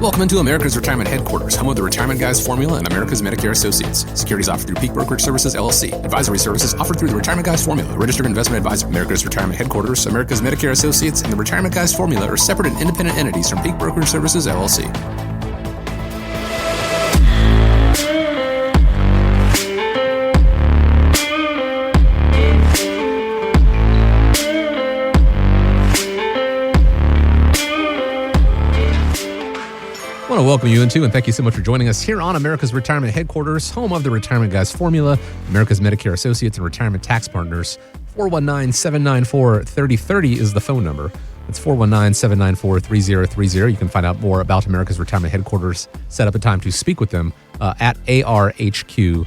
Welcome into America's Retirement Headquarters, home of the Retirement Guys Formula and America's Medicare Associates. Securities offered through Peak Brokerage Services, LLC. Advisory services offered through the Retirement Guys Formula, registered investment advisor. America's Retirement Headquarters, America's Medicare Associates, and the Retirement Guys Formula are separate and independent entities from Peak Brokerage Services, LLC. I want to welcome you into and thank you so much for joining us here on America's Retirement Headquarters, home of the Retirement Guys Formula, America's Medicare Associates, and Retirement Tax Partners. 419-794-3030 is the phone number. It's 419-794-3030. You can find out more about America's Retirement Headquarters. Set up a time to speak with them at ARHQ.com.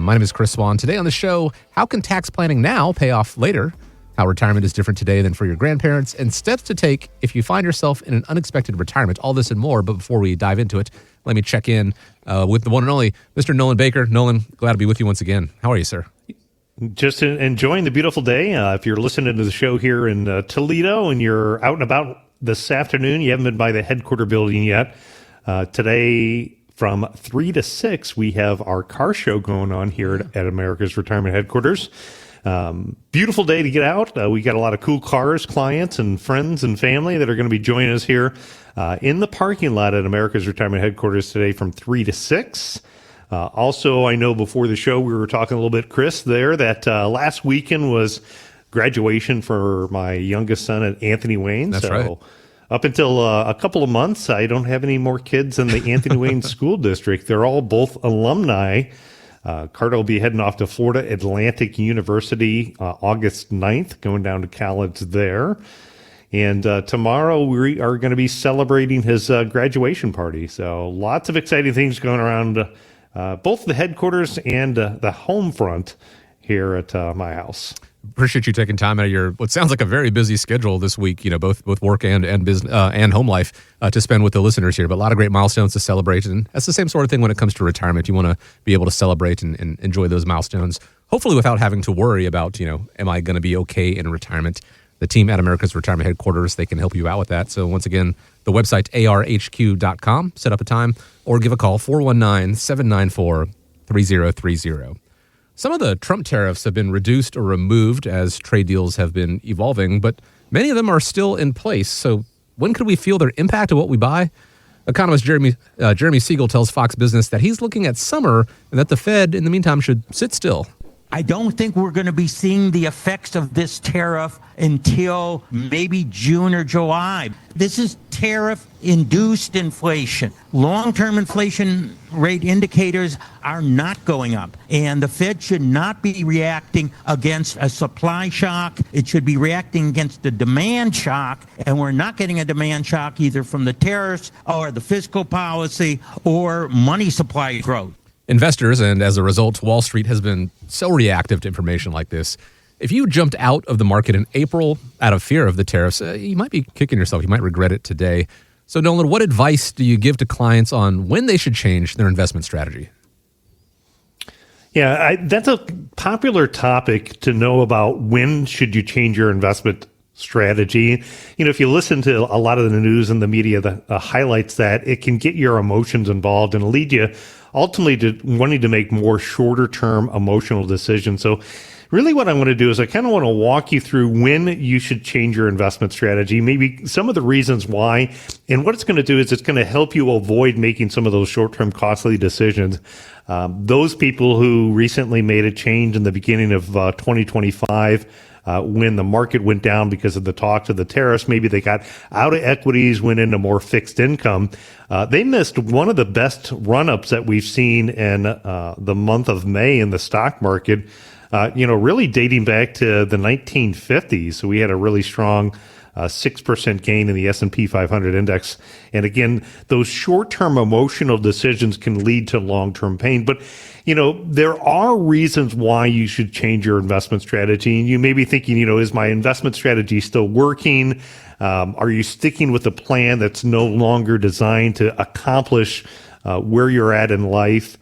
My name is Chris Swan. Today on the show, how can tax planning now pay off later? How retirement is different today than for your grandparents, and steps to take if you find yourself in an unexpected retirement. All this and more, but before we dive into it, let me check in with the one and only Mr. Nolan Baker. Nolan, glad to be with you once again. How are you, sir? Just enjoying the beautiful day. If you're listening to the show here in Toledo and you're out and about this afternoon, you haven't been by the headquarter building yet. Today, from 3 to 6, we have our car show going on here at America's Retirement Headquarters. Beautiful day to get out. We got a lot of cool cars, clients, and friends and family that are going to be joining us here in the parking lot at America's Retirement Headquarters today from 3 to 6. Also, I know before the show we were talking a little bit, Chris, there that last weekend was graduation for my youngest son at Anthony Wayne. That's right. Up until a couple of months, I don't have any more kids in the Anthony Wayne School District. They're all both alumni. Carter will be heading off to Florida Atlantic University August 9th, going down to college there. And tomorrow we are going to be celebrating his graduation party. So lots of exciting things going around both the headquarters and the home front here at my house. Appreciate you taking time out of your what sounds like a very busy schedule this week, both work and business and home life to spend with the listeners here. But a lot of great milestones to celebrate, and that's the same sort of thing when it comes to retirement. You want to be able to celebrate and enjoy those milestones, hopefully without having to worry about, am I going to be okay in retirement? The team at America's Retirement Headquarters, they can help you out with that. So once again, the website arhq.com. Set up a time or give a call 419-794-3030. Some of the Trump tariffs have been reduced or removed as trade deals have been evolving, but many of them are still in place. So when could we feel their impact on what we buy? Economist Jeremy Siegel tells Fox Business that he's looking at summer and that the Fed, in the meantime, should sit still. I don't think we're going to be seeing the effects of this tariff until maybe June or July. This is tariff-induced inflation. Long-term inflation rate indicators are not going up, and the Fed should not be reacting against a supply shock. It should be reacting against a demand shock, and we're not getting a demand shock either from the tariffs or the fiscal policy or money supply growth. Investors, and as a result, Wall Street has been so reactive to information like this. If you jumped out of the market in April out of fear of the tariffs, you might be kicking yourself. You might regret it today. So, Nolan, what advice do you give to clients on when they should change their investment strategy? Yeah, that's a popular topic to know about. When should you change your investment strategy? If you listen to a lot of the news and the media that highlights that, it can get your emotions involved and lead you ultimately to wanting to make more shorter term emotional decisions. So really what I want to do is I kind of want to walk you through when you should change your investment strategy, maybe some of the reasons why, and what it's going to do is it's going to help you avoid making some of those short-term costly decisions. Those people who recently made a change in the beginning of 2025, when the market went down because of the talks of the tariffs, maybe they got out of equities, went into more fixed income. They missed one of the best run-ups that we've seen in the month of May in the stock market, really dating back to the 1950s. So we had a really strong 6% gain in the S&P 500 index. And again, those short-term emotional decisions can lead to long-term pain. But, there are reasons why you should change your investment strategy. And you may be thinking, is my investment strategy still working? Are you sticking with a plan that's no longer designed to accomplish where you're at in life?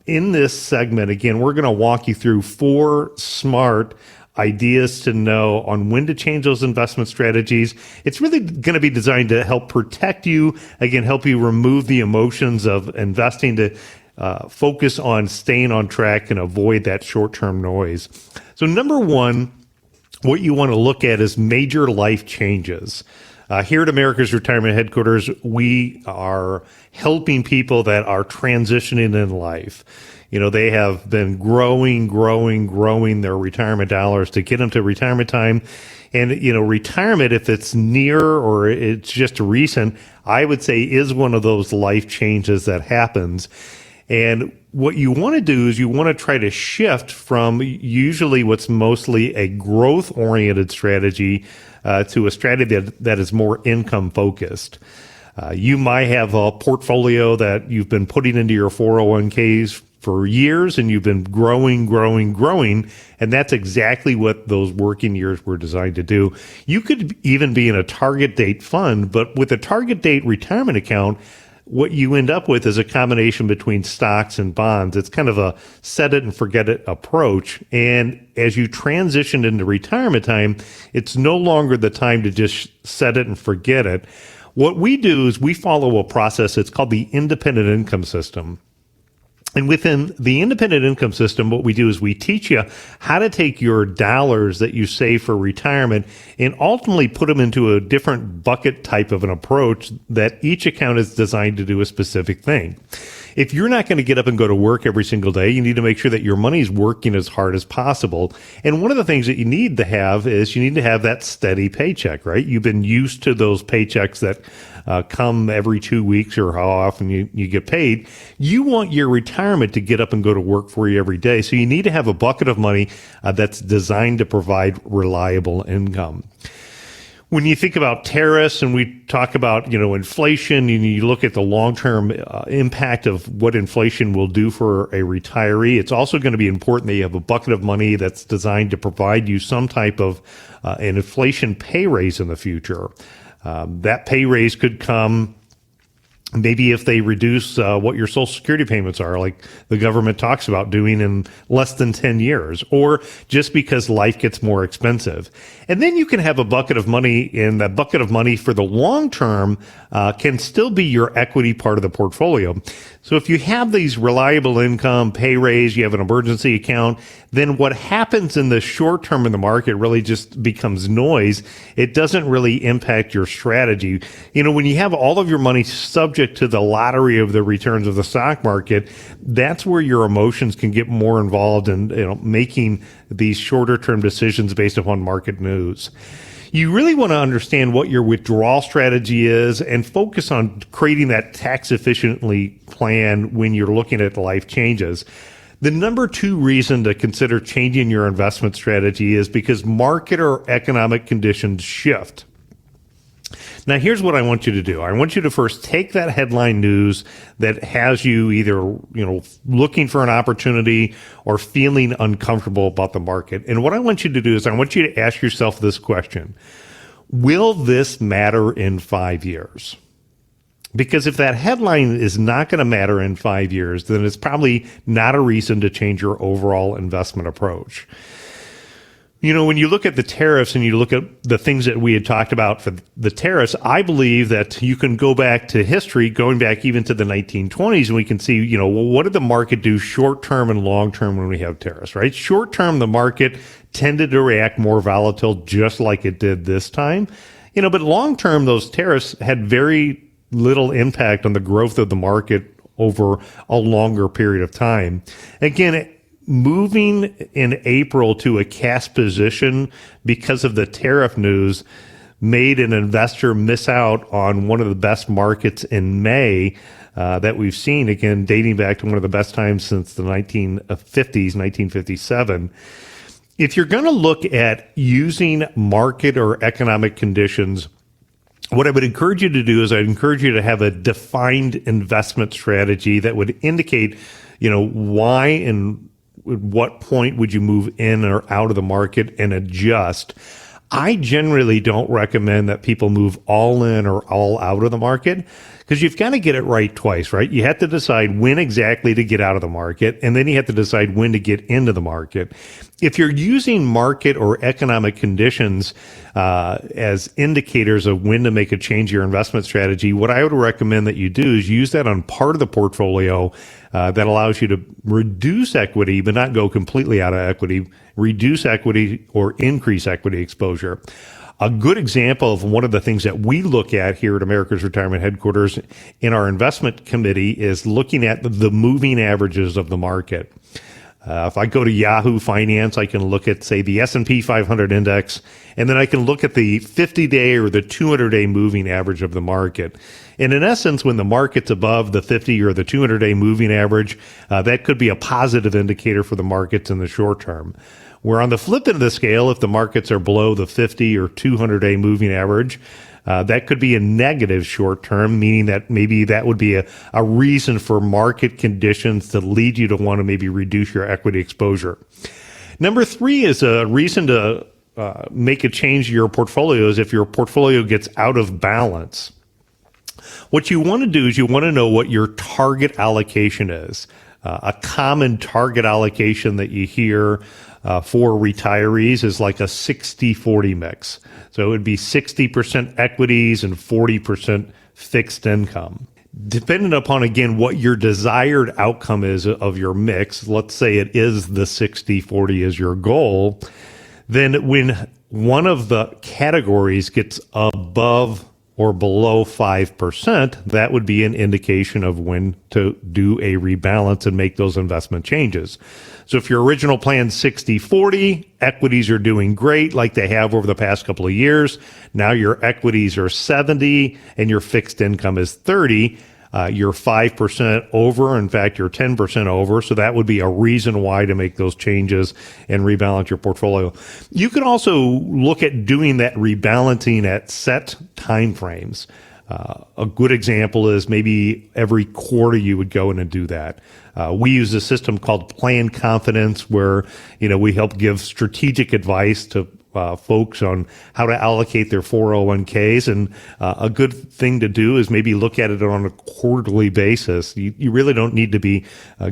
In this segment, again, we're going to walk you through 4 smart ideas to know on when to change those investment strategies. It's really going to be designed to help protect you, again, help you remove the emotions of investing, to focus on staying on track and avoid that short-term noise. So number one, what you want to look at is major life changes. Here at America's Retirement Headquarters, we are helping people that are transitioning in life. They have been growing their retirement dollars to get them to retirement time. And, retirement, if it's near or it's just recent, I would say is one of those life changes that happens. And what you want to do is you want to try to shift from usually what's mostly a growth-oriented strategy to a strategy that is more income-focused. You might have a portfolio that you've been putting into your 401ks for years, and you've been growing, and that's exactly what those working years were designed to do. You could even be in a target date fund, but with a target date retirement account, what you end up with is a combination between stocks and bonds. It's kind of a set it and forget it approach. And as you transition into retirement time, it's no longer the time to just set it and forget it. What we do is we follow a process. It's called the independent income system. And within the independent income system, what we do is we teach you how to take your dollars that you save for retirement and ultimately put them into a different bucket type of an approach that each account is designed to do a specific thing. If you're not going to get up and go to work every single day, you need to make sure that your money's working as hard as possible. And one of the things that you need to have is you need to have that steady paycheck, right? You've been used to those paychecks that come every 2 weeks or how often you get paid. You want your retirement to get up and go to work for you every day. So you need to have a bucket of money that's designed to provide reliable income. When you think about tariffs and we talk about, inflation, and you look at the long-term impact of what inflation will do for a retiree, it's also going to be important that you have a bucket of money that's designed to provide you some type of an inflation pay raise in the future. That pay raise could come maybe if they reduce what your Social Security payments are, like the government talks about doing in less than 10 years, or just because life gets more expensive. And then you can have a bucket of money, and that bucket of money for the long term can still be your equity part of the portfolio. So if you have these reliable income, pay raise, you have an emergency account, then what happens in the short term in the market really just becomes noise. It doesn't really impact your strategy. When you have all of your money subject to the lottery of the returns of the stock market, that's where your emotions can get more involved in making these shorter term decisions based upon market news. You really want to understand what your withdrawal strategy is and focus on creating that tax efficiently plan when you're looking at life changes. The number 2 reason to consider changing your investment strategy is because market or economic conditions shift. Now, here's what I want you to do. I want you to first take that headline news that has you either, looking for an opportunity or feeling uncomfortable about the market. And what I want you to do is I want you to ask yourself this question: will this matter in 5 years? Because if that headline is not going to matter in 5 years, then it's probably not a reason to change your overall investment approach. When you look at the tariffs and you look at the things that we had talked about for the tariffs, I believe that you can go back to history, going back even to the 1920s, and we can see, what did the market do short term and long term when we have tariffs, right? Short term, the market tended to react more volatile, just like it did this time. But long term, those tariffs had very little impact on the growth of the market over a longer period of time. Again, moving in April to a cash position because of the tariff news made an investor miss out on one of the best markets in May that we've seen, again, dating back to one of the best times since the 1950s, 1957. If you're going to look at using market or economic conditions, what I would encourage you to do is I'd encourage you to have a defined investment strategy that would indicate, why and at what point would you move in or out of the market and adjust. I generally don't recommend that people move all in or all out of the market, because you've got to get it right twice, right? You have to decide when exactly to get out of the market, and then you have to decide when to get into the market. If you're using market or economic conditions as indicators of when to make a change in your investment strategy, what I would recommend that you do is use that on part of the portfolio that allows you to reduce equity, but not go completely out of equity, reduce equity or increase equity exposure. A good example of one of the things that we look at here at America's Retirement Headquarters in our investment committee is looking at the moving averages of the market. If I go to Yahoo Finance, I can look at, say, the S&P 500 index, and then I can look at the 50-day or the 200-day moving average of the market. And in essence, when the market's above the 50 or the 200-day moving average, that could be a positive indicator for the markets in the short term. Where on the flip end of the scale, if the markets are below the 50 or 200-day moving average, that could be a negative short term, meaning that maybe that would be a reason for market conditions to lead you to want to maybe reduce your equity exposure. Number three is a reason to make a change to your portfolio is if your portfolio gets out of balance. What you want to do is you want to know what your target allocation is. A common target allocation that you hear for retirees is like a 60-40 mix. So it would be 60% equities and 40% fixed income. Depending upon, again, what your desired outcome is of your mix, let's say it is the 60-40 is your goal, then when one of the categories gets above or below 5%, that would be an indication of when to do a rebalance and make those investment changes. So if your original plan's 60-40, equities are doing great like they have over the past couple of years. Now your equities are 70 and your fixed income is 30. You're 5% over. In fact, you're 10% over. So that would be a reason why to make those changes and rebalance your portfolio. You can also look at doing that rebalancing at set timeframes. A good example is maybe every quarter you would go in and do that. We use a system called Plan Confidence where, we help give strategic advice to folks on how to allocate their 401ks. And a good thing to do is maybe look at it on a quarterly basis. You really don't need to be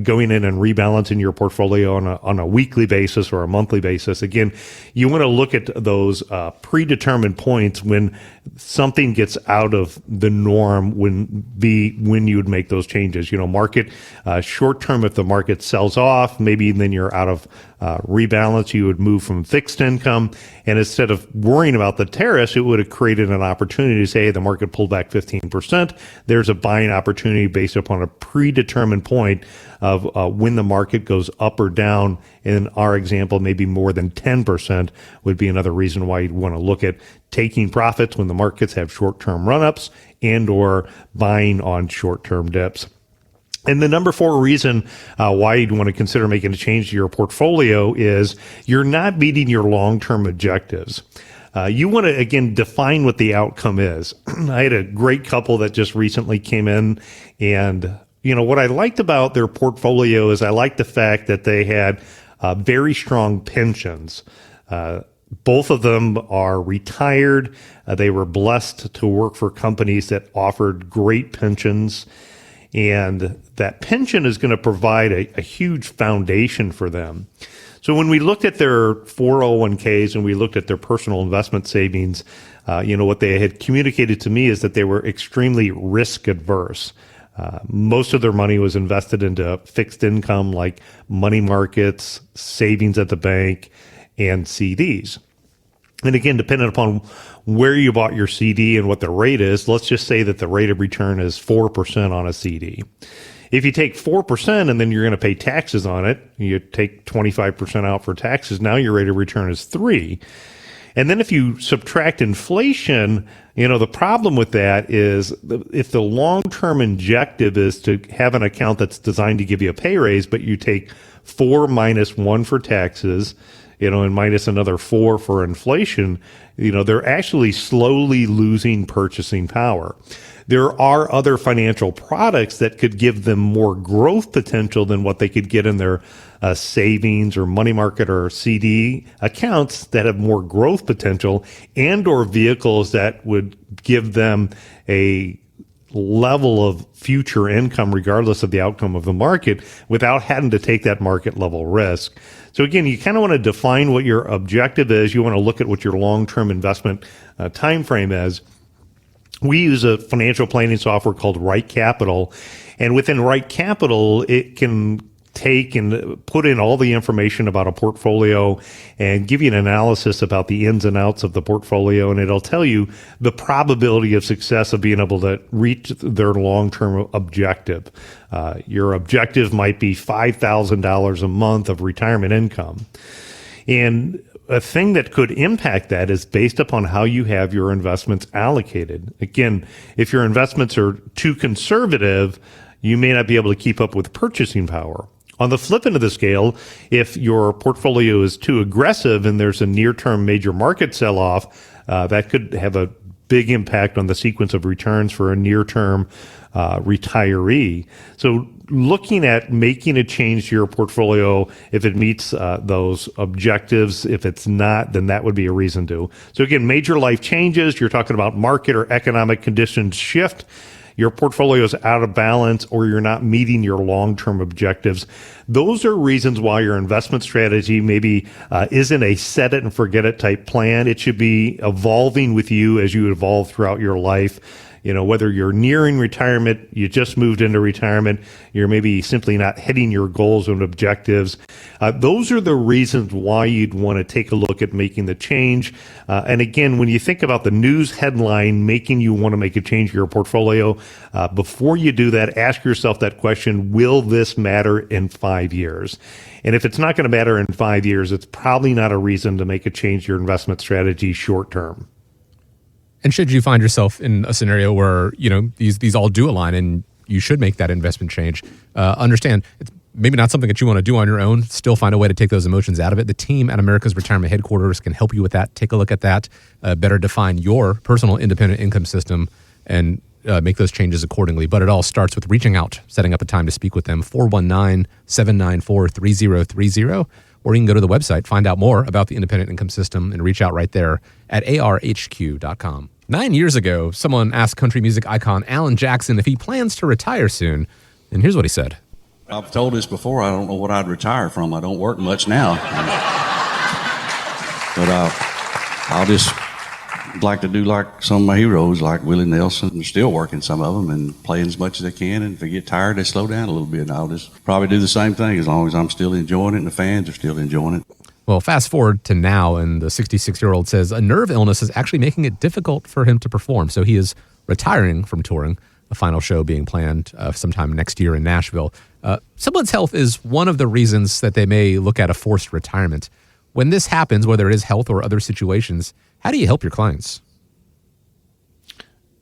going in and rebalancing your portfolio on a weekly basis or a monthly basis. Again, you want to look at those predetermined points when something gets out of the norm when you would make those changes. Market short term, if the market sells off, maybe then you're out of rebalance, you would move from fixed income. And instead of worrying about the tariffs, it would have created an opportunity to say, hey, the market pulled back 15%. There's a buying opportunity based upon a predetermined point of when the market goes up or down. In our example, maybe more than 10% would be another reason why you'd want to look at taking profits when the markets have short-term run-ups and or buying on short-term dips. And the number 4 reason why you'd want to consider making a change to your portfolio is you're not meeting your long-term objectives. You want to, again, define what the outcome is. I had a great couple that just recently came in, and what I liked about their portfolio is I liked the fact that they had very strong pensions. Both of them are retired. They were blessed to work for companies that offered great pensions. And that pension is going to provide a huge foundation for them. So when we looked at their 401ks and we looked at their personal investment savings, what they had communicated to me is that they were extremely risk adverse. Most of their money was invested into fixed income like money markets, savings at the bank, and CDs. And again, depending upon where you bought your CD and what the rate is, let's just say that the rate of return is 4% on a CD. If you take 4% and then you're going to pay taxes on it, you take 25% out for taxes, now your rate of return is 3%. And then if you subtract inflation, the problem with that is if the long-term objective is to have an account that's designed to give you a pay raise, but you take 4 minus 1 for taxes, and minus another 4 for inflation, they're actually slowly losing purchasing power. There are other financial products that could give them more growth potential than what they could get in their savings or money market or CD accounts that have more growth potential and or vehicles that would give them a level of future income, regardless of the outcome of the market, without having to take that market level risk. So again, you kind of want to define what your objective is. You want to look at what your long-term investment time frame is. We use a financial planning software called Right Capital, and within Right Capital, it can take and put in all the information about a portfolio and give you an analysis about the ins and outs of the portfolio, and it'll tell you the probability of success of being able to reach their long-term objective. Your objective might be $5,000 a month of retirement income. And a thing that could impact that is based upon how you have your investments allocated. Again, if your investments are too conservative, you may not be able to keep up with purchasing power. On the flip end of the scale, if your portfolio is too aggressive and there's a near-term major market sell-off, that could have a big impact on the sequence of returns for a near-term retiree. So looking at making a change to your portfolio, if it meets those objectives, if it's not, then that would be a reason to. So again, major life changes, you're talking about market or economic conditions shift, your portfolio is out of balance, or you're not meeting your long-term objectives. Those are reasons why your investment strategy maybe isn't a set it and forget it type plan. It should be evolving with you as you evolve throughout your life. You know, whether you're nearing retirement, you just moved into retirement, you're maybe simply not hitting your goals and objectives. Those are the reasons why you'd want to take a look at making the change. And again, when you think about the news headline making you want to make a change to your portfolio, before you do that, ask yourself that question, will this matter in 5 years? And if it's not going to matter in 5 years, it's probably not a reason to make a change to your investment strategy short term. And should you find yourself in a scenario where, you know, these all do align and you should make that investment change, understand it's maybe not something that you want to do on your own. Still find a way to take those emotions out of it. The team at America's Retirement Headquarters can help you with that. Take a look at that, better define your personal independent income system, and make those changes accordingly. But it all starts with reaching out, setting up a time to speak with them, 419-794-3030. Or you can go to the website, find out more about the independent income system, and reach out right there at arhq.com. 9 years ago, someone asked country music icon Alan Jackson if he plans to retire soon. And here's what he said. I've told this before, I don't know what I'd retire from. I don't work much now. But I'll just like to do like some of my heroes, like Willie Nelson. They're still working, some of them, and playing as much as they can. And if they get tired, they slow down a little bit. And I'll just probably do the same thing as long as I'm still enjoying it and the fans are still enjoying it. Well, fast forward to now, and the 66-year-old says a nerve illness is actually making it difficult for him to perform. So he is retiring from touring, a final show being planned sometime next year in Nashville. Someone's health is one of the reasons that they may look at a forced retirement. When this happens, whether it is health or other situations, how do you help your clients?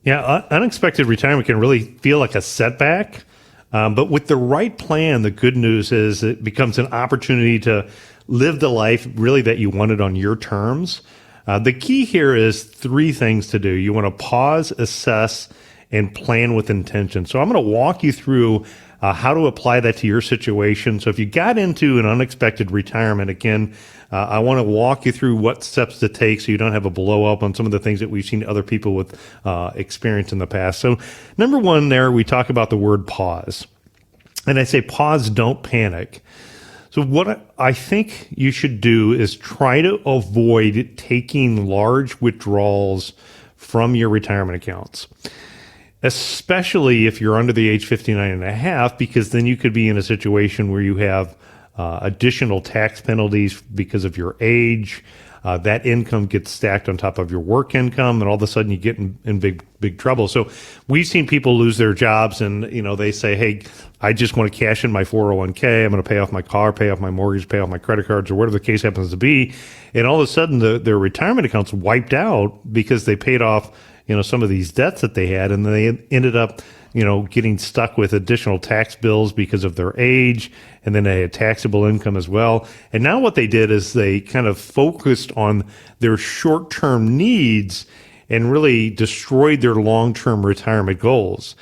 Yeah, unexpected retirement can really feel like a setback. But with the right plan, the good news is it becomes an opportunity to live the life really that you wanted on your terms. The key here is three things to do. You want to pause, assess, and plan with intention. So I'm going to walk you through how to apply that to your situation. So if you got into an unexpected retirement, again, I want to walk you through what steps to take so you don't have a blow up on some of the things that we've seen other people with experience in the past. So number one there, we talk about the word pause. And I say pause, don't panic. So what I think you should do is try to avoid taking large withdrawals from your retirement accounts, especially if you're under the age 59 and a half, because then you could be in a situation where you have additional tax penalties because of your age. That income gets stacked on top of your work income, and all of a sudden you get in big trouble. So we've seen people lose their jobs, and they say, "Hey, I just want to cash in my 401k. I'm going to pay off my car, pay off my mortgage, pay off my credit cards, or whatever the case happens to be." And all of a sudden, their retirement accounts wiped out because they paid off some of these debts that they had, and they ended up getting stuck with additional tax bills because of their age, and then they had taxable income as well. And now what they did is they kind of focused on their short-term needs and really destroyed their long-term retirement goals.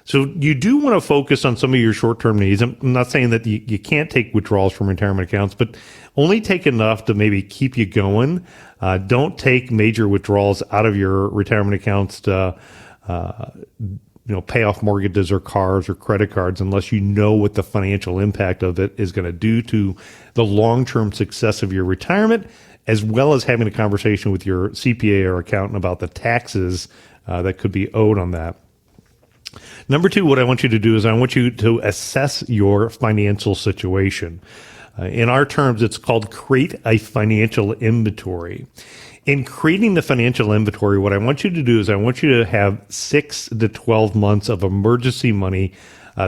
So you do want to focus on some of your short-term needs. I'm not saying that you can't take withdrawals from retirement accounts, but only take enough to maybe keep you going. Don't take major withdrawals out of your retirement accounts to pay off mortgages or cars or credit cards unless you know what the financial impact of it is going to do to the long-term success of your retirement, as well as having a conversation with your CPA or accountant about the taxes that could be owed on that. Number two, what I want you to do is I want you to assess your financial situation. In our terms, it's called create a financial inventory. In creating the financial inventory, what I want you to do is I want you to have 6 to 12 months of emergency money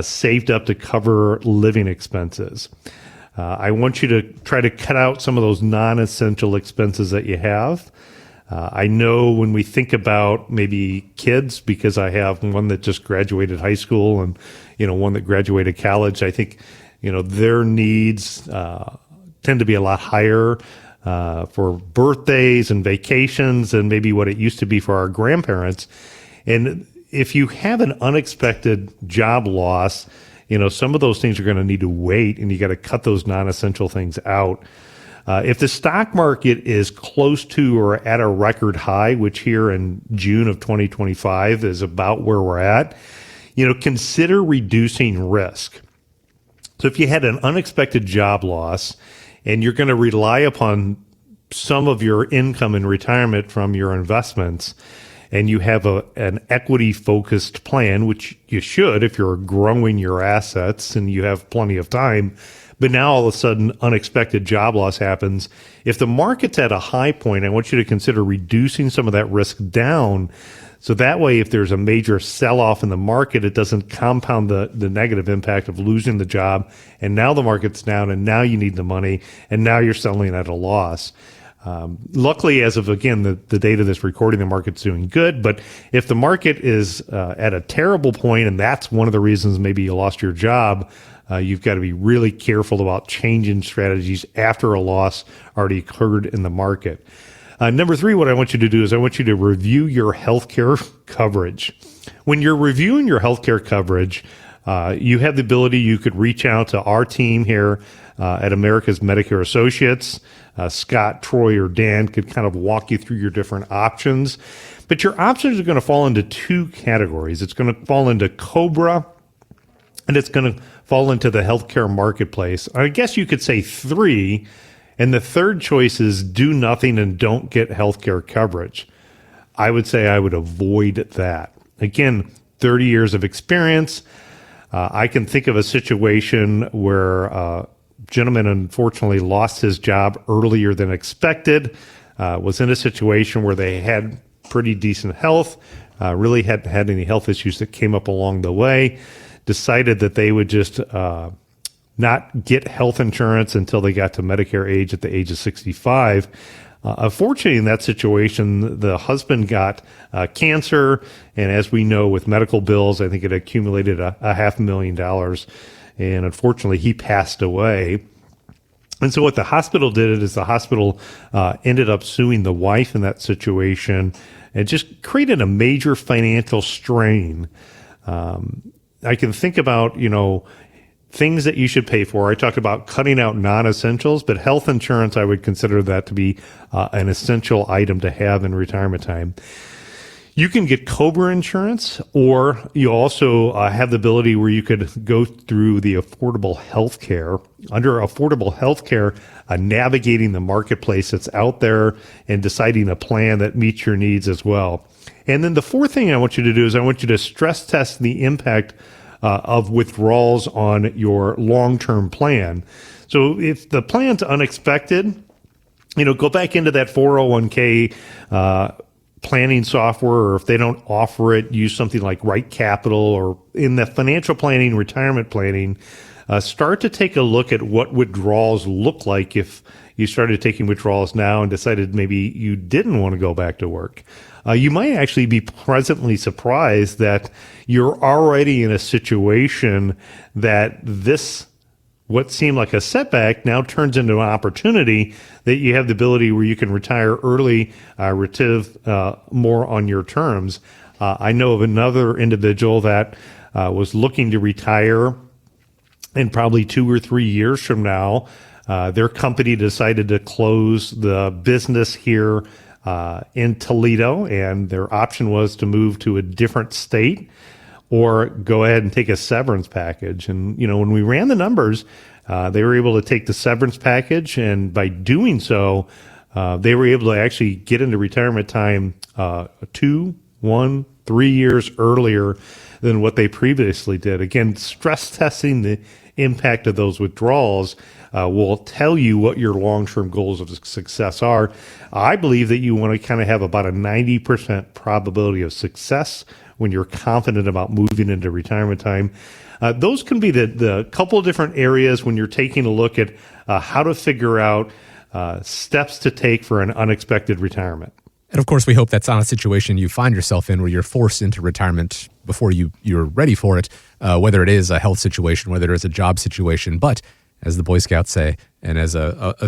saved up to cover living expenses. I want you to try to cut out some of those non-essential expenses that you have. I know when we think about maybe kids, because I have one that just graduated high school and, one that graduated college, I think, their needs tend to be a lot higher for birthdays and vacations and maybe what it used to be for our grandparents. And if you have an unexpected job loss, some of those things are going to need to wait, and you got to cut those non-essential things out. If the stock market is close to or at a record high, which here in June of 2025 is about where we're at, consider reducing risk. So if you had an unexpected job loss and you're going to rely upon some of your income in retirement from your investments, and you have an equity-focused plan, which you should if you're growing your assets and you have plenty of time, but now all of a sudden unexpected job loss happens. If the market's at a high point, I want you to consider reducing some of that risk down. So that way, if there's a major sell-off in the market, it doesn't compound the negative impact of losing the job. And now the market's down, and now you need the money, and now you're selling at a loss. Luckily, as of, again, the date of this recording, the market's doing good. But if the market is at a terrible point, and that's one of the reasons maybe you lost your job, you've got to be really careful about changing strategies after a loss already occurred in the market. Number three, what I want you to do is I want you to review your healthcare coverage. When you're reviewing your healthcare coverage, you have the ability, you could reach out to our team here at America's Medicare Associates. Scott, Troy, or Dan could kind of walk you through your different options. But your options are going to fall into two categories. It's going to fall into COBRA, and it's going to fall into the healthcare marketplace. I guess you could say three. And the third choice is do nothing and don't get healthcare coverage. I would say I would avoid that. Again, 30 years of experience. I can think of a situation where a gentleman unfortunately lost his job earlier than expected, was in a situation where they had pretty decent health, really hadn't had any health issues that came up along the way, decided that they would just not get health insurance until they got to Medicare age at the age of 65. Unfortunately, in that situation, the husband got cancer, and as we know, with medical bills, I think it accumulated a $500,000, and unfortunately, he passed away. And so what the hospital did is the hospital ended up suing the wife in that situation and just created a major financial strain. I can think about, things that you should pay for. I talked about cutting out non-essentials, but health insurance, I would consider that to be an essential item to have in retirement time. You can get COBRA insurance, or you also have the ability where you could go through the affordable health care. Under affordable health care, navigating the marketplace that's out there and deciding a plan that meets your needs as well. And then the fourth thing I want you to do is I want you to stress test the impact of withdrawals on your long-term plan. So if the plan's unexpected, go back into that 401k planning software, or if they don't offer it, use something like Right Capital, or in the financial planning, retirement planning, start to take a look at what withdrawals look like if you started taking withdrawals now and decided maybe you didn't want to go back to work. You might actually be pleasantly surprised that you're already in a situation that this, what seemed like a setback, now turns into an opportunity that you have the ability where you can retire early, more on your terms. I know of another individual that was looking to retire in probably 2 or 3 years from now. Their company decided to close the business here in Toledo, and their option was to move to a different state. or go ahead and take a severance package. And, when we ran the numbers, they were able to take the severance package, and by doing so, they were able to actually get into retirement time 2, 1, 3 years earlier than what they previously did. Again, stress testing the impact of those withdrawals will tell you what your long-term goals of success are. I believe that you want to kind of have about a 90% probability of success when you're confident about moving into retirement time. Those can be the couple of different areas when you're taking a look at how to figure out steps to take for an unexpected retirement. And of course, we hope that's not a situation you find yourself in where you're forced into retirement before you're ready for it, whether it is a health situation, whether it is a job situation. But as the Boy Scouts say, and as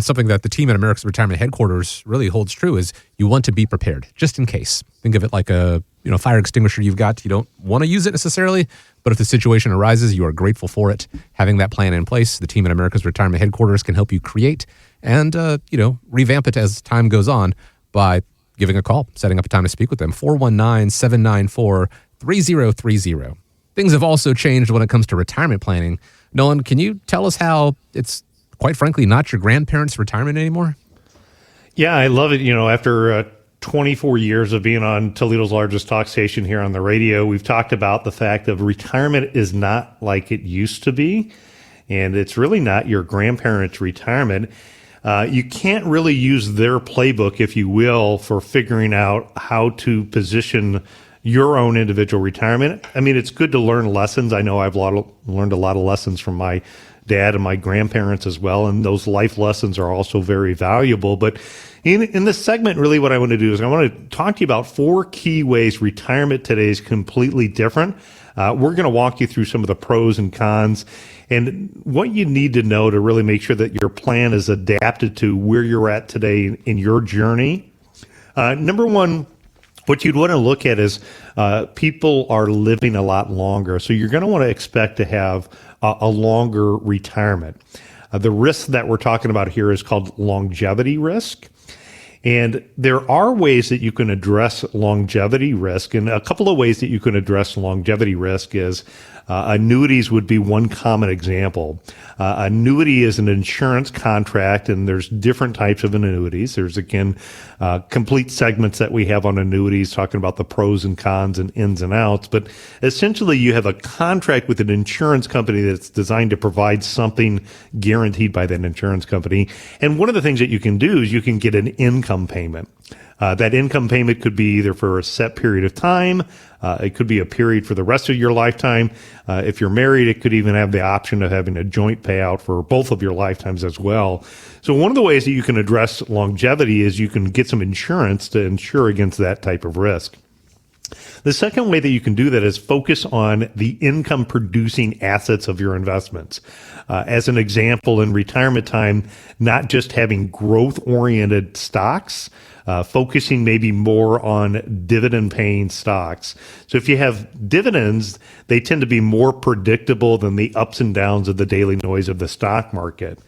something that the team at America's Retirement Headquarters really holds true, is you want to be prepared just in case. Think of it like a fire extinguisher you've got. You don't want to use it necessarily, but if the situation arises, you are grateful for it. Having that plan in place, the team at America's Retirement Headquarters can help you create and revamp it as time goes on by giving a call, setting up a time to speak with them. 419-794-3030. Things have also changed when it comes to retirement planning. Nolan, can you tell us how it's, quite frankly, not your grandparents' retirement anymore? Yeah, I love it. After 24 years of being on Toledo's largest talk station here on the radio, we've talked about the fact of retirement is not like it used to be, and it's really not your grandparents' retirement. You can't really use their playbook, if you will, for figuring out how to position your own individual retirement. I mean, it's good to learn lessons. I know I've learned a lot of lessons from my dad and my grandparents as well, and those life lessons are also very valuable. But in this segment, really what I want to do is I want to talk to you about 4 key ways retirement today is completely different. We're going to walk you through some of the pros and cons and what you need to know to really make sure that your plan is adapted to where you're at today in your journey. Number one, what you'd want to look at is people are living a lot longer. So you're going to want to expect to have a longer retirement. The risk that we're talking about here is called longevity risk. And there are ways that you can address longevity risk. And a couple of ways that you can address longevity risk is annuities would be one common example. Annuity is an insurance contract, and there's different types of annuities. There's, again, complete segments that we have on annuities talking about the pros and cons and ins and outs. But essentially, you have a contract with an insurance company that's designed to provide something guaranteed by that insurance company. And one of the things that you can do is you can get an income payment. That income payment could be either for a set period of time. It could be a period for the rest of your lifetime. If you're married, it could even have the option of having a joint payout for both of your lifetimes as well. So one of the ways that you can address longevity is you can get some insurance to insure against that type of risk. The second way that you can do that is focus on the income producing assets of your investments. As an example, in retirement time, not just having growth oriented stocks, focusing maybe more on dividend paying stocks. So if you have dividends, they tend to be more predictable than the ups and downs of the daily noise of the stock market.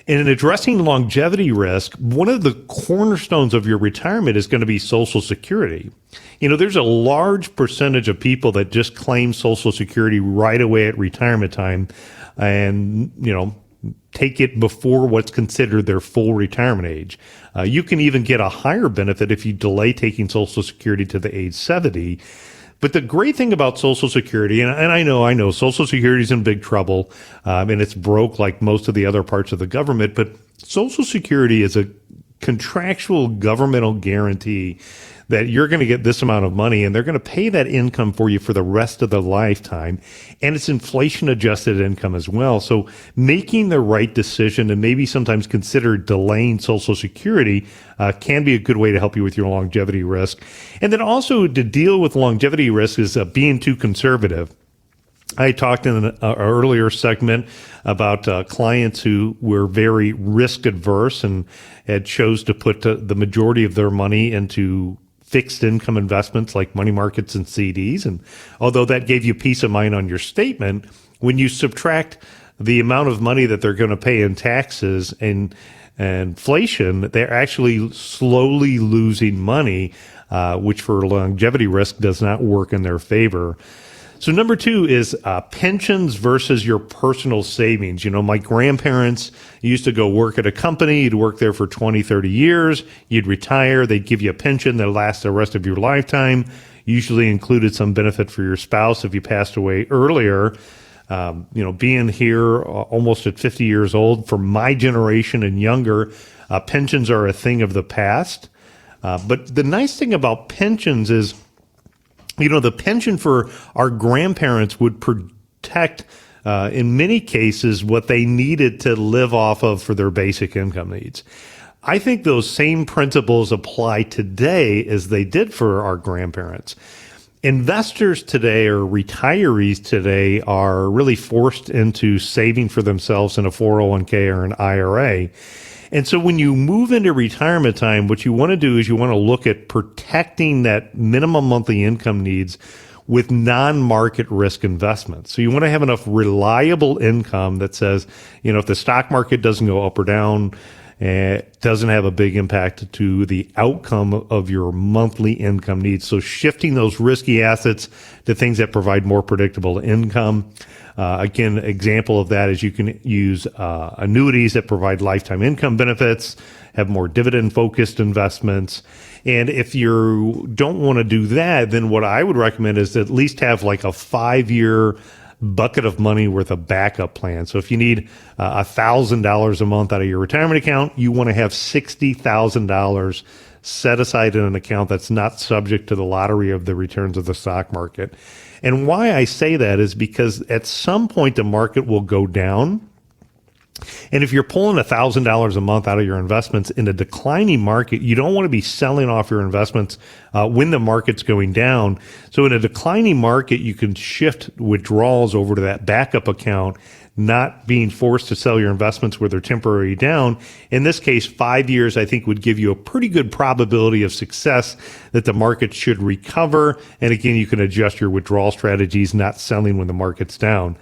And in addressing longevity risk, one of the cornerstones of your retirement is going to be Social Security. There's a large percentage of people that just claim Social Security right away at retirement time and, take it before what's considered their full retirement age. You can even get a higher benefit if you delay taking Social Security to the age 70. But the great thing about Social Security, and I know Social Security is in big trouble, and it's broke like most of the other parts of the government, but Social Security is a contractual governmental guarantee that you're going to get this amount of money, and they're going to pay that income for you for the rest of the lifetime. And it's inflation adjusted income as well. So making the right decision and maybe sometimes consider delaying Social Security can be a good way to help you with your longevity risk. And then also to deal with longevity risk is being too conservative. I talked in an earlier segment about clients who were very risk adverse and had chose to put the majority of their money into fixed income investments like money markets and CDs. And although that gave you peace of mind on your statement, when you subtract the amount of money that they're going to pay in taxes and inflation, they're actually slowly losing money, which for longevity risk does not work in their favor. So number two is pensions versus your personal savings. My grandparents used to go work at a company. You'd work there for 20, 30 years. You'd retire. They'd give you a pension that lasts the rest of your lifetime. Usually included some benefit for your spouse if you passed away earlier. Being here almost at 50 years old, for my generation and younger, pensions are a thing of the past. But the nice thing about pensions is, the pension for our grandparents would protect, in many cases, what they needed to live off of for their basic income needs. I think those same principles apply today as they did for our grandparents. Investors today, or retirees today, are really forced into saving for themselves in a 401k or an IRA. And so when you move into retirement time, what you want to do is you want to look at protecting that minimum monthly income needs with non-market risk investments. So you want to have enough reliable income that says, if the stock market doesn't go up or down, it doesn't have a big impact to the outcome of your monthly income needs. So shifting those risky assets to things that provide more predictable income. Again, example of that is you can use annuities that provide lifetime income benefits, have more dividend-focused investments. And if you don't want to do that, then what I would recommend is to at least have like a 5-year bucket of money worth of backup plan. So if you need $1,000 a month out of your retirement account, you want to have $60,000 set aside in an account that's not subject to the lottery of the returns of the stock market. And why I say that is because at some point the market will go down. And if you're pulling $1,000 a month out of your investments in a declining market, you don't want to be selling off your investments when the market's going down. So in a declining market, you can shift withdrawals over to that backup account, not being forced to sell your investments where they're temporarily down. In this case, 5 years, I think, would give you a pretty good probability of success that the market should recover. And again, you can adjust your withdrawal strategies, not selling when the market's down.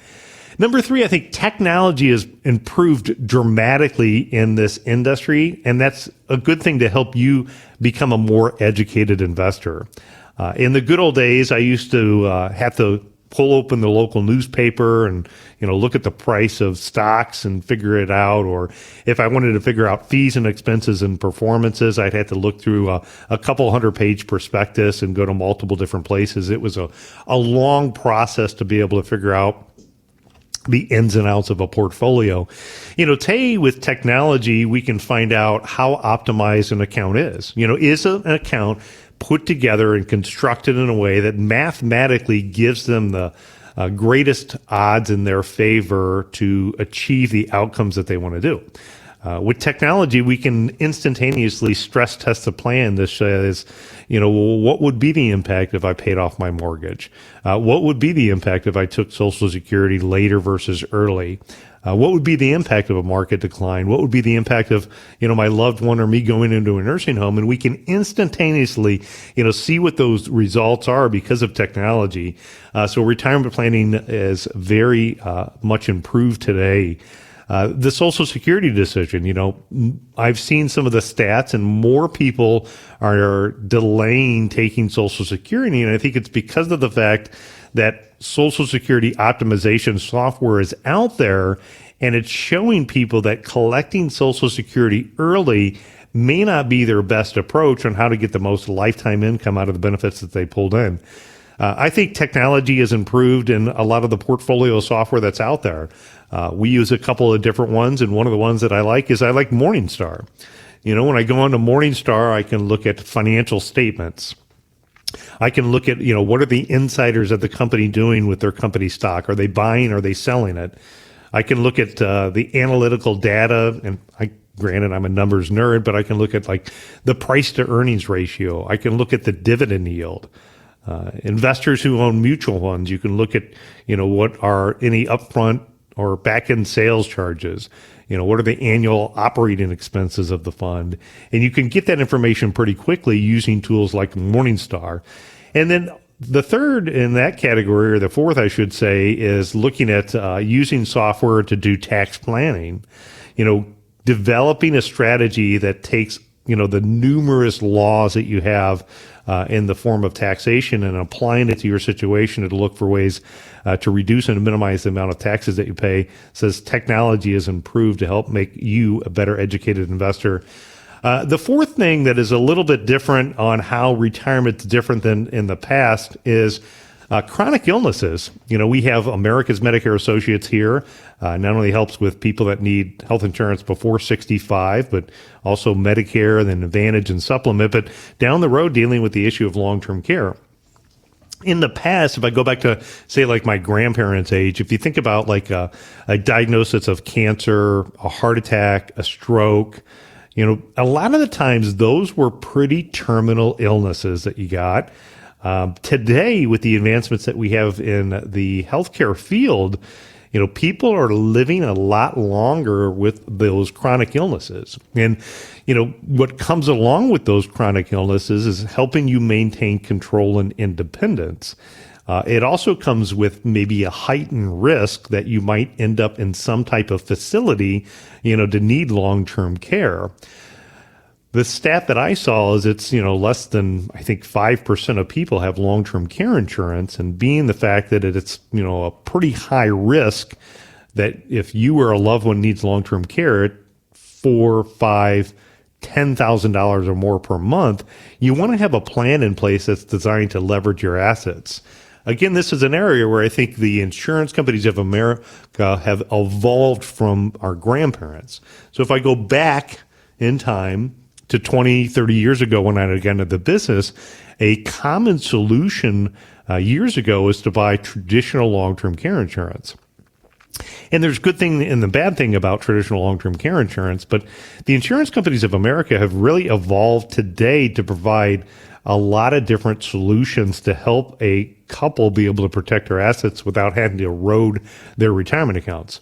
Number three, I think technology has improved dramatically in this industry, and that's a good thing to help you become a more educated investor. In the good old days, I used to have to pull open the local newspaper and look at the price of stocks and figure it out. Or if I wanted to figure out fees and expenses and performances, I'd have to look through a couple 100-page prospectus and go to multiple different places. It was a long process to be able to figure out the ins and outs of a portfolio. Today with technology, we can find out how optimized an account is. Is an account put together and constructed in a way that mathematically gives them the greatest odds in their favor to achieve the outcomes that they want to do. With technology, we can instantaneously stress test the plan that says, what would be the impact if I paid off my mortgage? What would be the impact if I took Social Security later versus early? What would be the impact of a market decline? What would be the impact of, my loved one or me going into a nursing home? And we can instantaneously, see what those results are because of technology. So retirement planning is very much improved today. The Social Security decision, I've seen some of the stats and more people are delaying taking Social Security. And I think it's because of the fact that Social Security optimization software is out there and it's showing people that collecting Social Security early may not be their best approach on how to get the most lifetime income out of the benefits that they pulled in. I think technology has improved in a lot of the portfolio software that's out there. We use a couple of different ones, and one of the ones that I like Morningstar. When I go on to Morningstar, I can look at financial statements. I can look at, what are the insiders of the company doing with their company stock? Are they buying? Are they selling it? I can look at the analytical data, and granted, I'm a numbers nerd, but I can look at like the price to earnings ratio. I can look at the dividend yield. Investors who own mutual funds, you can look at, what are any upfront or back-end sales charges? What are the annual operating expenses of the fund? And you can get that information pretty quickly using tools like Morningstar. And then the third in that category, or the fourth, I should say, is looking at using software to do tax planning. Developing a strategy that takes, the numerous laws that you have in the form of taxation and applying it to your situation to look for ways to reduce and minimize the amount of taxes that you pay. Says technology has improved to help make you a better educated investor. The fourth thing that is a little bit different on how retirement's different than in the past is chronic illnesses. We have America's Medicare Associates here. Not only helps with people that need health insurance before 65, but also Medicare, then Advantage and Supplement, but down the road dealing with the issue of long-term care. In the past, if I go back to, say, like my grandparents' age, if you think about like a diagnosis of cancer, a heart attack, a stroke, a lot of the times those were pretty terminal illnesses that you got. Today, with the advancements that we have in the healthcare field, people are living a lot longer with those chronic illnesses. And, what comes along with those chronic illnesses is helping you maintain control and independence. It also comes with maybe a heightened risk that you might end up in some type of facility, to need long-term care. The stat that I saw is it's, less than, I think, 5% of people have long-term care insurance, and being the fact that it's, a pretty high risk that if you or a loved one needs long-term care at $4, $5, $10,000 or more per month, you want to have a plan in place that's designed to leverage your assets. Again, this is an area where I think the insurance companies of America have evolved from our grandparents. So if I go back in time to 20, 30 years ago when I got into the business, a common solution years ago was to buy traditional long-term care insurance. And there's good thing and the bad thing about traditional long-term care insurance, but the insurance companies of America have really evolved today to provide a lot of different solutions to help a couple be able to protect their assets without having to erode their retirement accounts.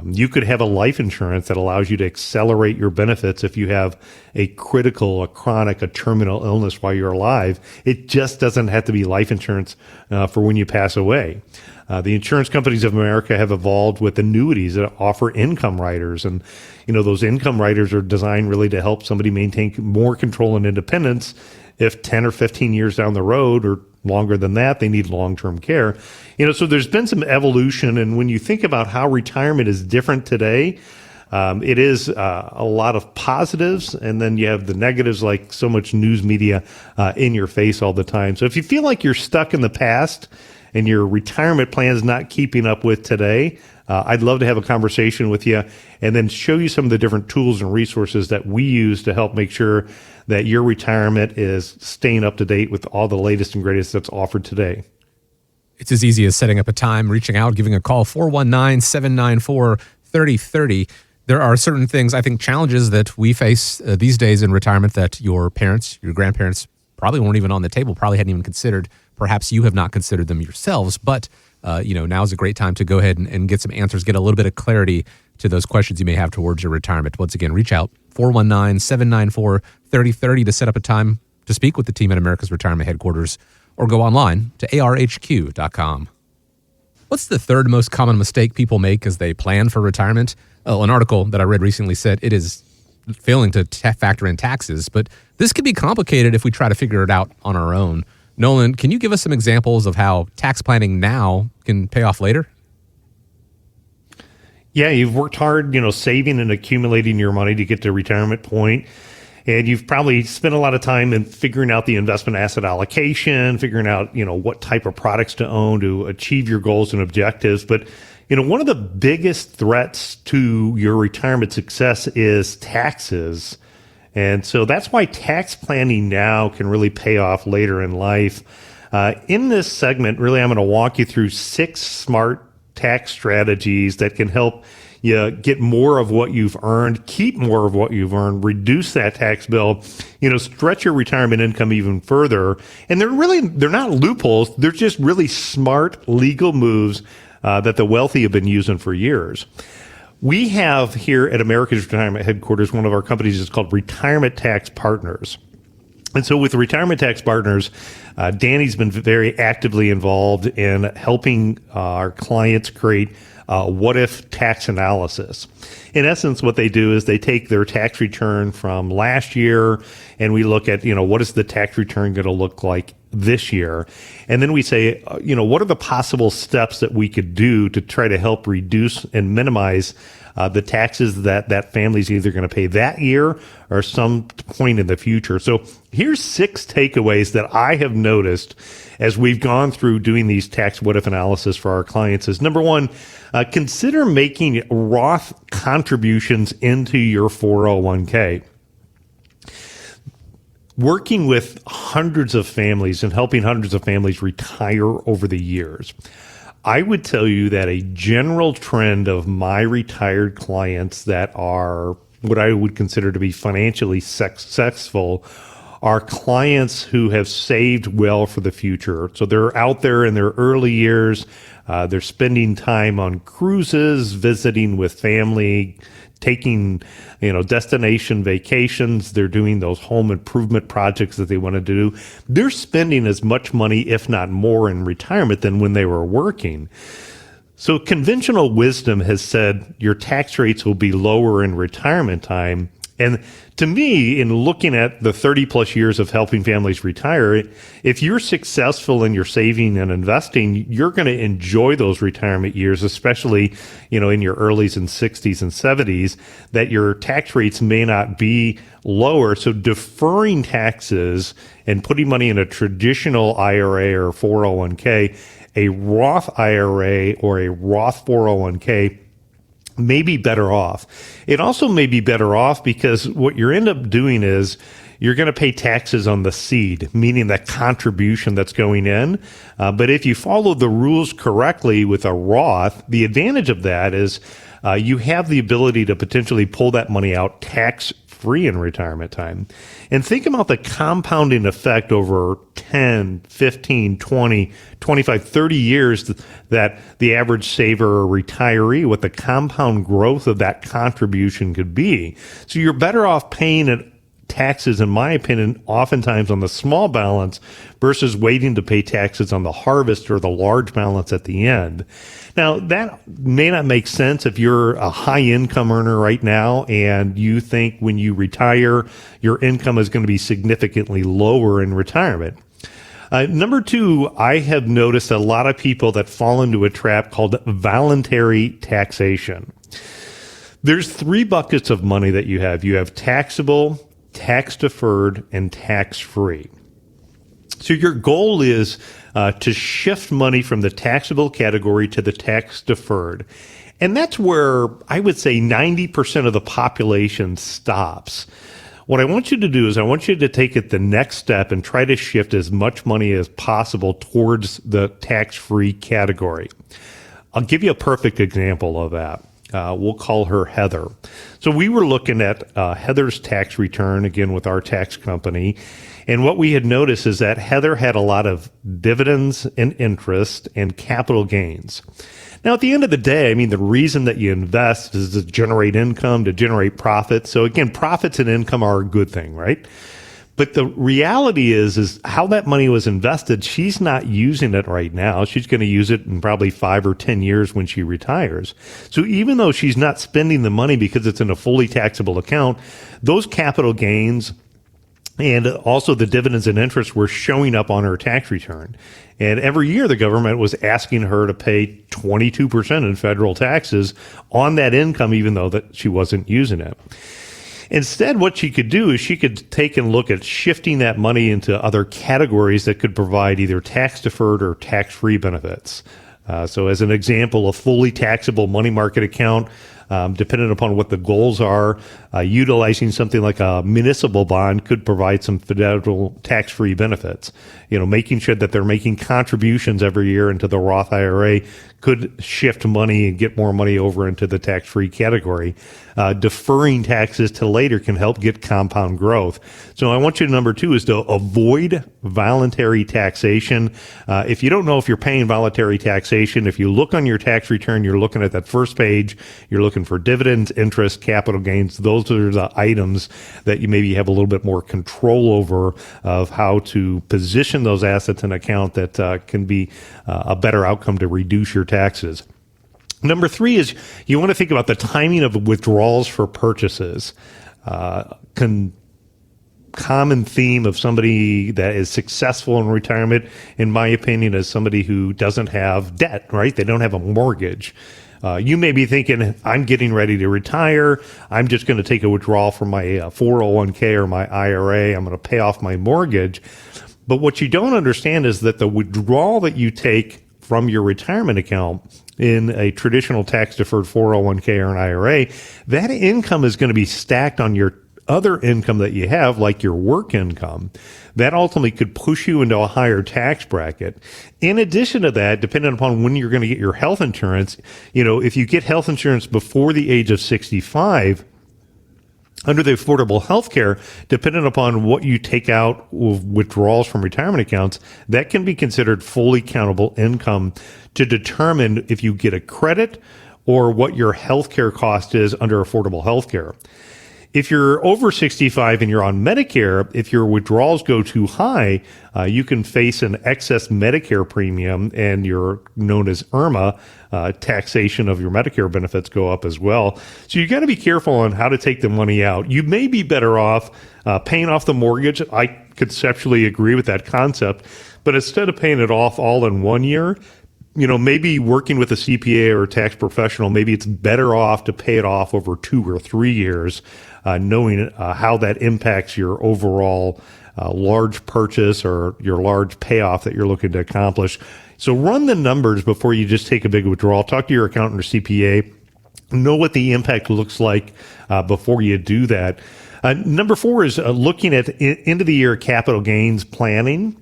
You could have a life insurance that allows you to accelerate your benefits if you have a critical, a chronic, a terminal illness while you're alive. It just doesn't have to be life insurance for when you pass away. The insurance companies of America have evolved with annuities that offer income riders. And, those income riders are designed really to help somebody maintain more control and independence if 10 or 15 years down the road or longer than that, they need long-term care. So there's been some evolution. And when you think about how retirement is different today, it is a lot of positives. And then you have the negatives, like so much news media in your face all the time. So if you feel like you're stuck in the past and your retirement plan is not keeping up with today, I'd love to have a conversation with you and then show you some of the different tools and resources that we use to help make sure that your retirement is staying up to date with all the latest and greatest that's offered today. It's as easy as setting up a time, reaching out, giving a call, 419-794-3030. There are certain things, I think, challenges that we face these days in retirement that your parents, your grandparents probably weren't even on the table, probably hadn't even considered. Perhaps you have not considered them yourselves, but now is a great time to go ahead and get some answers, get a little bit of clarity to those questions you may have towards your retirement. Once again, reach out, 419-794-3030 to set up a time to speak with the team at America's Retirement Headquarters, or go online to arhq.com. What's the third most common mistake people make as they plan for retirement? Oh, an article that I read recently said it is failing to factor in taxes, but this could be complicated if we try to figure it out on our own. Nolan, can you give us some examples of how tax planning now can pay off later? Yeah, you've worked hard, saving and accumulating your money to get to retirement point. And you've probably spent a lot of time in figuring out the investment asset allocation, figuring out, what type of products to own to achieve your goals and objectives. But, one of the biggest threats to your retirement success is taxes. And so that's why tax planning now can really pay off later in life. In this segment, really, I'm going to walk you through 6 smart tax strategies that can help you get more of what you've earned, keep more of what you've earned, reduce that tax bill, stretch your retirement income even further. And they're not loopholes. They're just really smart legal moves that the wealthy have been using for years. We have here at America's Retirement Headquarters, one of our companies is called Retirement Tax Partners. And so with Retirement Tax Partners, Danny's been very actively involved in helping our clients create what-if tax analysis. In essence, what they do is they take their tax return from last year and we look at, what is the tax return going to look like this year? And then we say, what are the possible steps that we could do to try to help reduce and minimize the taxes that family's either going to pay that year or some point in the future. So here's 6 takeaways that I have noticed as we've gone through doing these tax what-if analysis for our clients is, number 1, consider making Roth contributions into your 401k. Working with hundreds of families and helping hundreds of families retire over the years, I would tell you that a general trend of my retired clients that are what I would consider to be financially successful are clients who have saved well for the future. So they're out there in their early years. They're spending time on cruises, visiting with family, taking, destination vacations. They're doing those home improvement projects that they want to do. They're spending as much money, if not more, in retirement than when they were working. So conventional wisdom has said your tax rates will be lower in retirement time. And to me, in looking at the 30 plus years of helping families retire, if you're successful in your saving and investing, you're going to enjoy those retirement years, especially, in your earlies and 60s and 70s, that your tax rates may not be lower. So deferring taxes and putting money in a traditional IRA or 401k, a Roth IRA or a Roth 401k, may be better off. It also may be better off because what you end up doing is you're going to pay taxes on the seed, meaning that contribution that's going in. But if you follow the rules correctly with a Roth, the advantage of that is you have the ability to potentially pull that money out tax-free in retirement time. And think about the compounding effect over 10, 15, 20, 25, 30 years that the average saver or retiree, what the compound growth of that contribution could be. So you're better off paying taxes, in my opinion, oftentimes on the small balance versus waiting to pay taxes on the harvest or the large balance at the end. Now, that may not make sense if you're a high income earner right now and you think when you retire, your income is going to be significantly lower in retirement. Number 2, I have noticed a lot of people that fall into a trap called voluntary taxation. There's 3 buckets of money that you have. You have taxable, tax deferred, and tax free. So your goal is to shift money from the taxable category to the tax deferred. And that's where I would say 90% of the population stops. What I want you to do is I want you to take it the next step and try to shift as much money as possible towards the tax-free category. I'll give you a perfect example of that. We'll call her Heather. So we were looking at Heather's tax return, again, with our tax company. And what we had noticed is that Heather had a lot of dividends and interest and capital gains. Now, at the end of the day, the reason that you invest is to generate income, to generate profit. So again, profits and income are a good thing, right? But the reality is how that money was invested, she's not using it right now. She's going to use it in probably 5 or 10 years when she retires. So even though she's not spending the money because it's in a fully taxable account, those capital gains and also the dividends and interest were showing up on her tax return. And every year the government was asking her to pay 22% in federal taxes on that income, even though that she wasn't using it. Instead, what she could do is she could take and look at shifting that money into other categories that could provide either tax deferred or tax free benefits. So as an example, a fully taxable money market account, depending upon what the goals are, utilizing something like a municipal bond could provide some federal tax-free benefits. Making sure that they're making contributions every year into the Roth IRA could shift money and get more money over into the tax-free category. Deferring taxes to later can help get compound growth. So I want you to, number 2 is to avoid voluntary taxation. If you don't know if you're paying voluntary taxation, if you look on your tax return, you're looking at that first page, you're looking for dividends, interest, capital gains. Those are the items that you maybe have a little bit more control over of how to position those assets in account that can be a better outcome to reduce your taxes. Number 3 is you want to think about the timing of withdrawals for purchases. Common theme of somebody that is successful in retirement, in my opinion, is somebody who doesn't have debt, right? They don't have a mortgage. You may be thinking, I'm getting ready to retire. I'm just going to take a withdrawal from my 401k or my IRA. I'm going to pay off my mortgage. But what you don't understand is that the withdrawal that you take from your retirement account in a traditional tax-deferred 401k or an IRA, that income is going to be stacked on your other income that you have, like your work income. That ultimately could push you into a higher tax bracket. In addition to that, depending upon when you're going to get your health insurance, if you get health insurance before the age of 65, under the Affordable Health Care, depending upon what you take out with withdrawals from retirement accounts, that can be considered fully countable income to determine if you get a credit or what your health care cost is under Affordable Health Care. If you're over 65 and you're on Medicare, if your withdrawals go too high, you can face an excess Medicare premium, and you're known as IRMA. Taxation of your Medicare benefits go up as well. So you got to be careful on how to take the money out. You may be better off paying off the mortgage. I conceptually agree with that concept, but instead of paying it off all in 1 year, maybe working with a CPA or a tax professional, maybe it's better off to pay it off over 2 or 3 years, knowing how that impacts your overall large purchase or your large payoff that you're looking to accomplish. So run the numbers before you just take a big withdrawal. Talk to your accountant or CPA. Know what the impact looks like before you do that. Number 4 is looking at end of the year capital gains planning.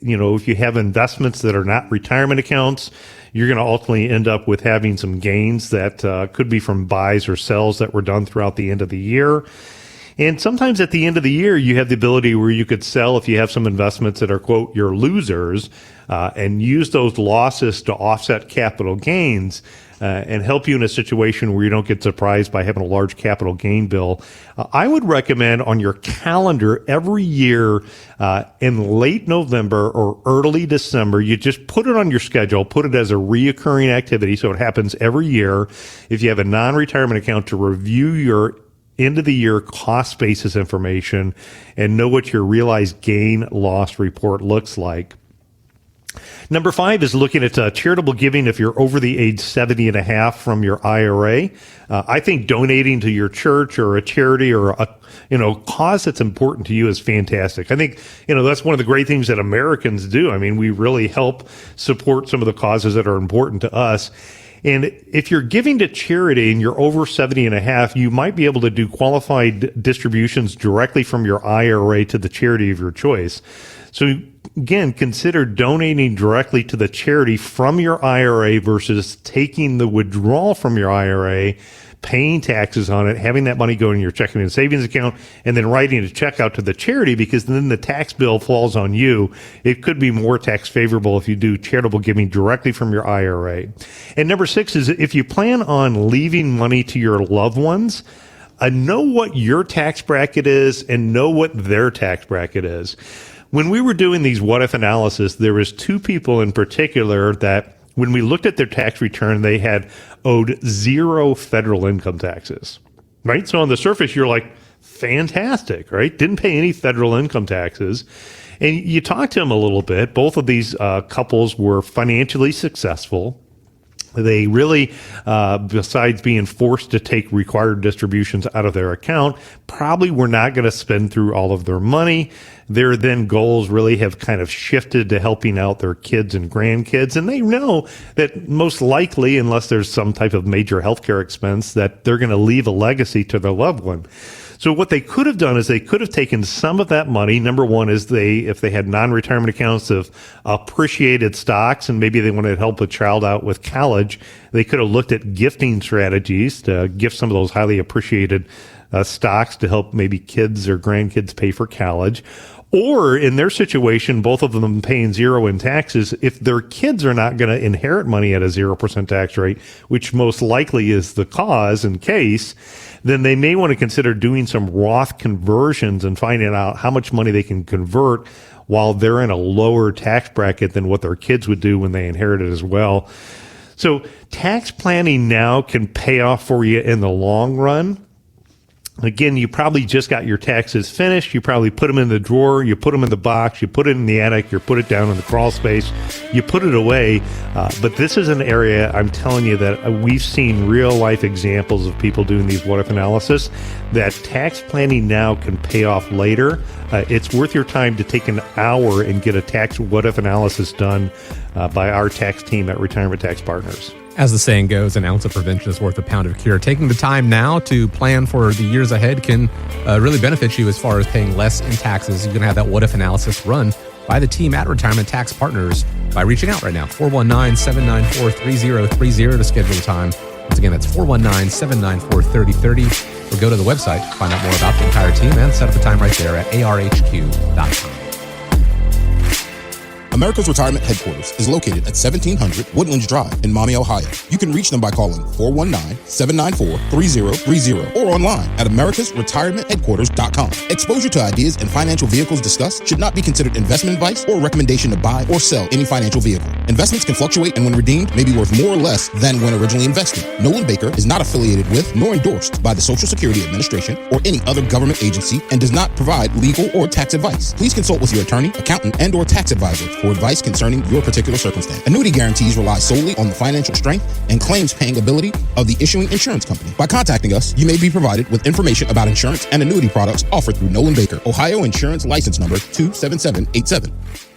If you have investments that are not retirement accounts, you're going to ultimately end up with having some gains that could be from buys or sells that were done throughout the end of the year. And sometimes at the end of the year, you have the ability where you could sell if you have some investments that are, quote, your losers, and use those losses to offset capital gains. And help you in a situation where you don't get surprised by having a large capital gain bill. I would recommend on your calendar every year in late November or early December, you just put it on your schedule, put it as a reoccurring activity so it happens every year. If you have a non-retirement account, to review your end of the year cost basis information and know what your realized gain loss report looks like. Number 5 is looking at charitable giving if you're over the age 70 and a half from your IRA. I think donating to your church or a charity or a cause that's important to you is fantastic. I think, that's one of the great things that Americans do. I mean, we really help support some of the causes that are important to us. And if you're giving to charity and you're over 70 and a half, you might be able to do qualified distributions directly from your IRA to the charity of your choice. So again, consider donating directly to the charity from your IRA versus taking the withdrawal from your IRA, paying taxes on it, having that money go in your checking and savings account, and then writing a check out to the charity, because then the tax bill falls on you. It could be more tax favorable if you do charitable giving directly from your IRA. And number 6 is if you plan on leaving money to your loved ones, know what your tax bracket is and know what their tax bracket is. When we were doing these what-if analysis, there was 2 people in particular that when we looked at their tax return, they had owed 0 federal income taxes, right? So on the surface, you're like, fantastic, right? Didn't pay any federal income taxes. And you talk to them a little bit. Both of these couples were financially successful. They really, besides being forced to take required distributions out of their account, probably were not going to spend through all of their money. Their then goals really have kind of shifted to helping out their kids and grandkids. And they know that most likely, unless there's some type of major healthcare expense, that they're going to leave a legacy to their loved one. So what they could have done is they could have taken some of that money. Number one is if they had non-retirement accounts of appreciated stocks and maybe they wanted to help a child out with college, they could have looked at gifting strategies to gift some of those highly appreciated stocks to help maybe kids or grandkids pay for college. Or in their situation, both of them paying zero in taxes, if their kids are not going to inherit money at a 0% tax rate, which most likely is the cause and case, then they may want to consider doing some Roth conversions and finding out how much money they can convert while they're in a lower tax bracket than what their kids would do when they inherit it as well. So tax planning now can pay off for you in the long run. Again, you probably just got your taxes finished. You probably put them in the drawer. You put them in the box. You put it in the attic. You put it down in the crawl space. You put it away. But this is an area, I'm telling you, that we've seen real life examples of people doing these what if analysis, that tax planning now can pay off later. It's worth your time to take an hour and get a tax what if analysis done by our tax team at Retirement Tax Partners. As the saying goes, an ounce of prevention is worth a pound of cure. Taking the time now to plan for the years ahead can really benefit you as far as paying less in taxes. You can have that what-if analysis run by the team at Retirement Tax Partners by reaching out right now, 419-794-3030 to schedule the time. Once again, that's 419-794-3030. Or go to the website to find out more about the entire team and set up a time right there at ARHQ.com. America's Retirement Headquarters is located at 1700 Woodlands Drive in Maumee, Ohio. You can reach them by calling 419-794-3030 or online at americasretirementheadquarters.com. Exposure to ideas and financial vehicles discussed should not be considered investment advice or recommendation to buy or sell any financial vehicle. Investments can fluctuate and when redeemed may be worth more or less than when originally invested. Nolan Baker is not affiliated with nor endorsed by the Social Security Administration or any other government agency and does not provide legal or tax advice. Please consult with your attorney, accountant, and or tax advisor for advice concerning your particular circumstance. Annuity guarantees rely solely on the financial strength and claims paying ability of the issuing insurance company. By contacting us, you may be provided with information about insurance and annuity products offered through Nolan Baker, Ohio Insurance License Number 27787.